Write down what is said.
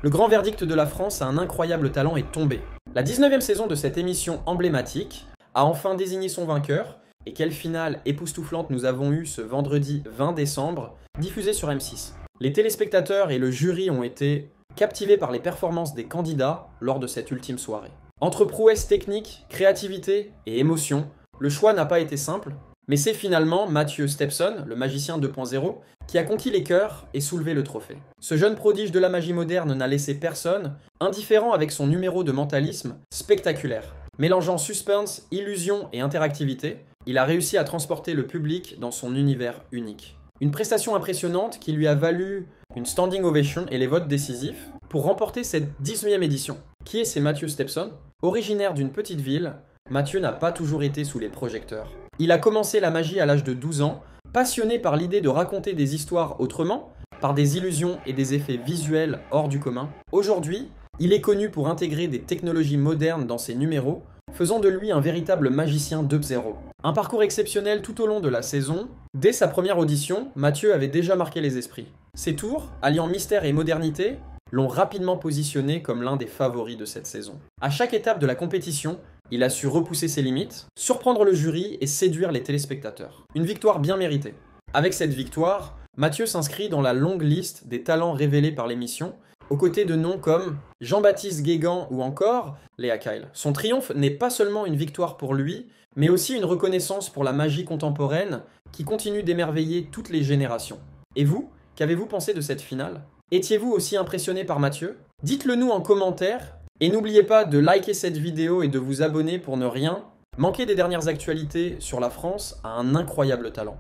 Le grand verdict de la France à un incroyable talent est tombé. La 19e saison de cette émission emblématique a enfin désigné son vainqueur, et quelle finale époustouflante nous avons eue ce vendredi 20 décembre, diffusée sur M6. Les téléspectateurs et le jury ont été captivés par les performances des candidats lors de cette ultime soirée. Entre prouesse technique, créativité et émotion, le choix n'a pas été simple, mais c'est finalement Mathieu Stepson, le magicien 2.0, qui a conquis les cœurs et soulevé le trophée. Ce jeune prodige de la magie moderne n'a laissé personne indifférent avec son numéro de mentalisme spectaculaire. Mélangeant suspense, illusion et interactivité, il a réussi à transporter le public dans son univers unique. Une prestation impressionnante qui lui a valu une standing ovation et les votes décisifs pour remporter cette 19e édition. Qui est ce Mathieu Stepson? Originaire d'une petite ville, Mathieu n'a pas toujours été sous les projecteurs. Il a commencé la magie à l'âge de 12 ans, passionné par l'idée de raconter des histoires autrement, par des illusions et des effets visuels hors du commun. Aujourd'hui, il est connu pour intégrer des technologies modernes dans ses numéros, faisant de lui un véritable magicien 2.0. Un parcours exceptionnel tout au long de la saison. Dès sa première audition, Mathieu avait déjà marqué les esprits. Ses tours, alliant mystère et modernité, l'ont rapidement positionné comme l'un des favoris de cette saison. À chaque étape de la compétition, il a su repousser ses limites, surprendre le jury et séduire les téléspectateurs. Une victoire bien méritée. Avec cette victoire, Mathieu s'inscrit dans la longue liste des talents révélés par l'émission, aux côtés de noms comme Jean-Baptiste Guégan ou encore Léa Kyle. Son triomphe n'est pas seulement une victoire pour lui, mais aussi une reconnaissance pour la magie contemporaine qui continue d'émerveiller toutes les générations. Et vous, qu'avez-vous pensé de cette finale? Étiez-vous aussi impressionné par Mathieu? Dites-le nous en commentaire, et n'oubliez pas de liker cette vidéo et de vous abonner pour ne rien manquer des dernières actualités sur la France à un incroyable talent.